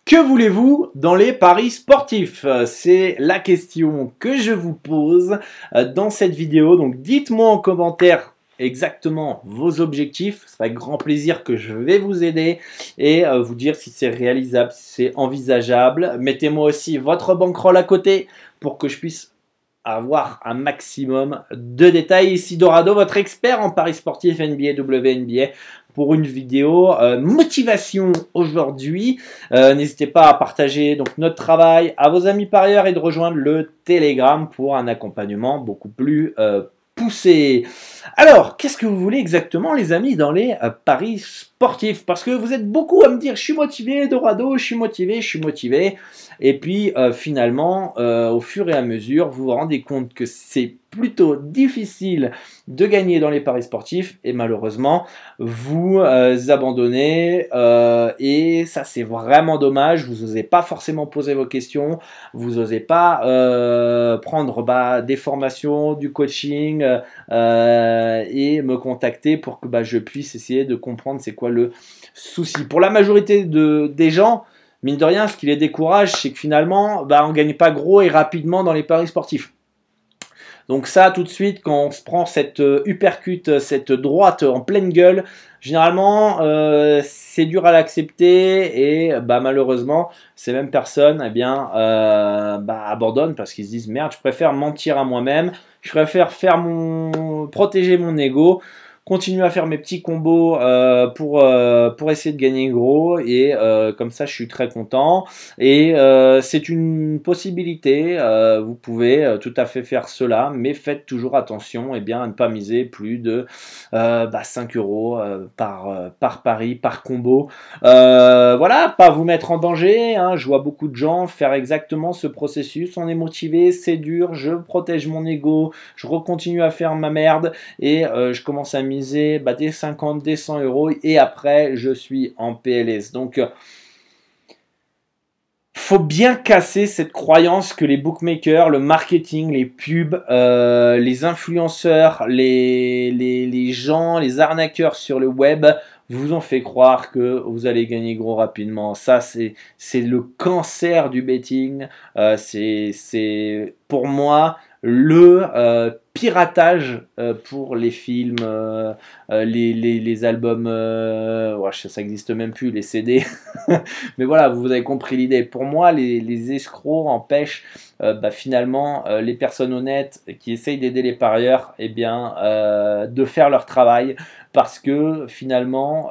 Que voulez-vous dans les paris sportifs? C'est la question que je vous pose dans cette vidéo. Donc dites-moi en commentaire exactement vos objectifs. Ce sera avec grand plaisir que je vais vous aider et vous dire si c'est réalisable, si c'est envisageable. Mettez-moi aussi votre bankroll à côté pour que je puisse avoir un maximum de détails. Ici Dorado, votre expert en paris sportif NBA, WNBA, pour une vidéo motivation aujourd'hui. N'hésitez pas à partager donc notre travail à vos amis parieurs et de rejoindre le Telegram pour un accompagnement beaucoup plus poussé. Alors, qu'est-ce que vous voulez exactement, les amis, dans les paris sportifs? Parce que vous êtes beaucoup à me dire, je suis motivé, Dorado, je suis motivé, je suis motivé. Et puis, finalement, au fur et à mesure, vous vous rendez compte que c'est plutôt difficile de gagner dans les paris sportifs et malheureusement, vous abandonnez et ça, c'est vraiment dommage. Vous n'osez pas forcément poser vos questions, vous n'osez pas prendre des formations, du coaching et me contacter pour que je puisse essayer de comprendre c'est quoi le souci. Pour la majorité des gens, mine de rien, ce qui les décourage, c'est que finalement, on ne gagne pas gros et rapidement dans les paris sportifs. Donc ça, tout de suite, quand on se prend cette uppercut, cette droite en pleine gueule, généralement, c'est dur à l'accepter et malheureusement, ces mêmes personnes abandonnent parce qu'ils se disent « Merde, je préfère mentir à moi-même, je préfère protéger mon ego ». Continuer à faire mes petits combos pour essayer de gagner gros et comme ça je suis très content et c'est une possibilité, vous pouvez tout à fait faire cela mais faites toujours attention à ne pas miser plus de 5 euros par pari, par combo, voilà, pas vous mettre en danger, hein. Je vois beaucoup de gens faire exactement ce processus, on est motivé, c'est dur, je protège mon ego, je continue à faire ma merde et je commence à miser des 50, des 100 euros et après je suis en PLS. Donc faut bien casser cette croyance que les bookmakers, le marketing, les pubs, les influenceurs, les gens, les arnaqueurs sur le web vous ont fait croire que vous allez gagner gros rapidement. Ça, c'est le cancer du betting. C'est pour moi le piratage pour les films, les albums, ça n'existe même plus, les CD. Mais voilà, vous avez compris l'idée. Pour moi, les escrocs empêchent finalement les personnes honnêtes qui essayent d'aider les parieurs de faire leur travail parce que finalement,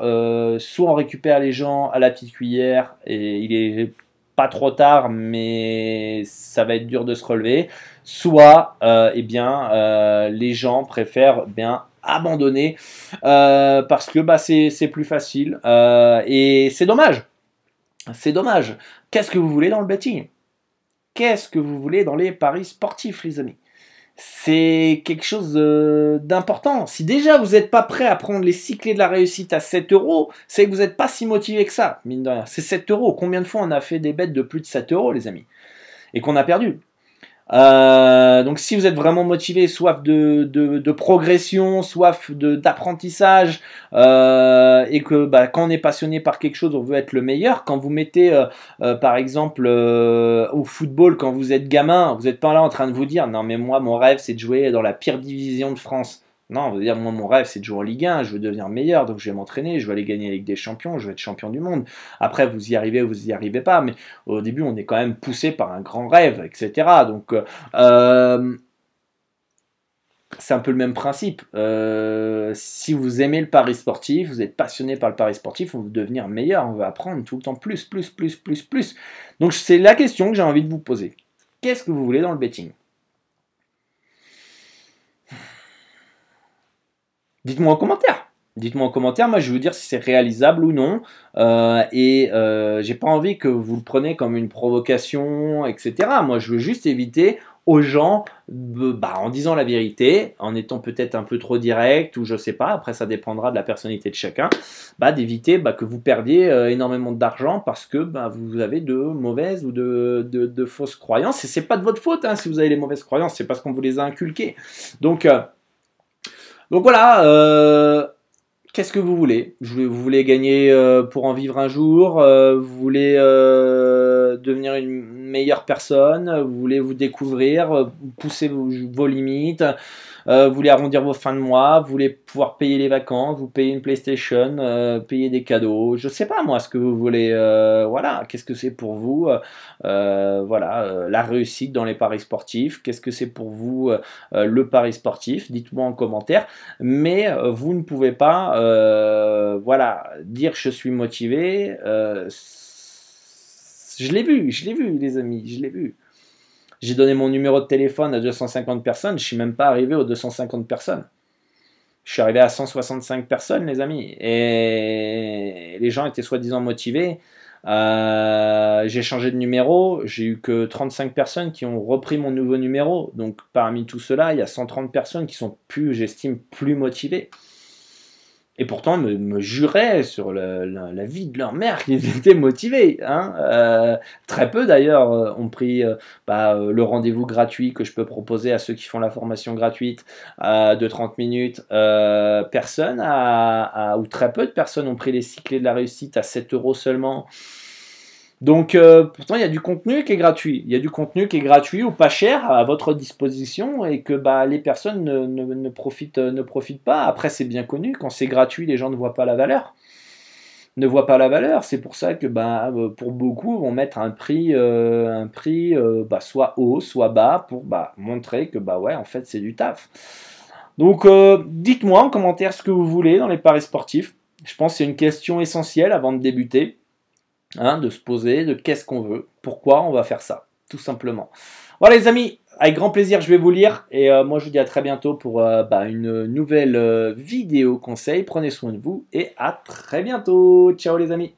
soit on récupère les gens à la petite cuillère et il est pas trop tard, mais ça va être dur de se relever, soit les gens préfèrent abandonner parce que c'est plus facile et c'est dommage. C'est dommage. Qu'est-ce que vous voulez dans le betting? Qu'est-ce que vous voulez dans les paris sportifs, les amis? C'est quelque chose d'important. Si déjà vous n'êtes pas prêt à prendre les 6 clés de la réussite à 7 euros, c'est que vous n'êtes pas si motivé que ça, mine de rien. C'est 7 euros. Combien de fois on a fait des bêtes de plus de 7 euros, les amis? Et qu'on a perdu. Donc si vous êtes vraiment motivé, soif de progression, soif d'apprentissage, et que quand on est passionné par quelque chose, on veut être le meilleur. Quand vous mettez par exemple au football, quand vous êtes gamin, vous n'êtes pas là en train de vous dire non mais moi mon rêve c'est de jouer dans la pire division de France. Non, on veut dire moi mon rêve c'est de jouer en Ligue 1, je veux devenir meilleur, donc je vais m'entraîner, je vais aller gagner la Ligue des Champions, je vais être champion du monde. Après vous y arrivez, vous y arrivez pas, mais au début on est quand même poussé par un grand rêve, etc. Donc c'est un peu le même principe. Si vous aimez le pari sportif, vous êtes passionné par le pari sportif, on veut devenir meilleur, on veut apprendre tout le temps plus. Donc c'est la question que j'ai envie de vous poser. Qu'est-ce que vous voulez dans le betting? Dites-moi en commentaire. Dites-moi en commentaire, moi je vais vous dire si c'est réalisable ou non. J'ai pas envie que vous le preniez comme une provocation, etc. Moi je veux juste éviter aux gens, en disant la vérité, en étant peut-être un peu trop direct, ou je sais pas, après ça dépendra de la personnalité de chacun, d'éviter que vous perdiez énormément d'argent parce que vous avez de mauvaises ou de fausses croyances. Et c'est pas de votre faute si vous avez les mauvaises croyances, c'est parce qu'on vous les a inculquées. Donc voilà, Qu'est-ce que vous voulez? Vous voulez gagner pour en vivre un jour? Vous voulez devenir une meilleure personne? Vous voulez vous découvrir, pousser vos limites? Vous voulez arrondir vos fins de mois? Vous voulez pouvoir payer les vacances? Vous payez une PlayStation? Payer des cadeaux? Je sais pas moi ce que vous voulez. Voilà, qu'est-ce que c'est pour vous? Voilà, la réussite dans les paris sportifs. Qu'est-ce que c'est pour vous le pari sportif? Dites-moi en commentaire. Mais vous ne pouvez pas, voilà, dire je suis motivé. Je l'ai vu, les amis, je l'ai vu. J'ai donné mon numéro de téléphone à 250 personnes, je suis même pas arrivé aux 250 personnes. Je suis arrivé à 165 personnes, les amis. Et les gens étaient soi-disant motivés. J'ai changé de numéro, j'ai eu que 35 personnes qui ont repris mon nouveau numéro. Donc parmi tout cela, il y a 130 personnes qui sont plus, j'estime, plus motivées. Et pourtant, me juraient sur la vie de leur mère qu'ils étaient motivés. Hein. Très peu d'ailleurs ont pris le rendez-vous gratuit que je peux proposer à ceux qui font la formation gratuite de 30 minutes. Personne ou très peu de personnes ont pris les 6 clés de la réussite à 7 € seulement. Donc pourtant il y a du contenu qui est gratuit. Il y a du contenu qui est gratuit ou pas cher à votre disposition et que les personnes ne profitent pas. Après c'est bien connu, quand c'est gratuit les gens ne voient pas la valeur. Ne voient pas la valeur. C'est pour ça que pour beaucoup vont mettre un prix soit haut, soit bas pour montrer que ouais en fait c'est du taf. Donc dites-moi en commentaire ce que vous voulez dans les paris sportifs. Je pense que c'est une question essentielle avant de débuter. De se poser de qu'est-ce qu'on veut, pourquoi on va faire ça, tout simplement. Voilà les amis, avec grand plaisir je vais vous lire et moi je vous dis à très bientôt pour une nouvelle vidéo conseil. Prenez soin de vous et à très bientôt. Ciao les amis.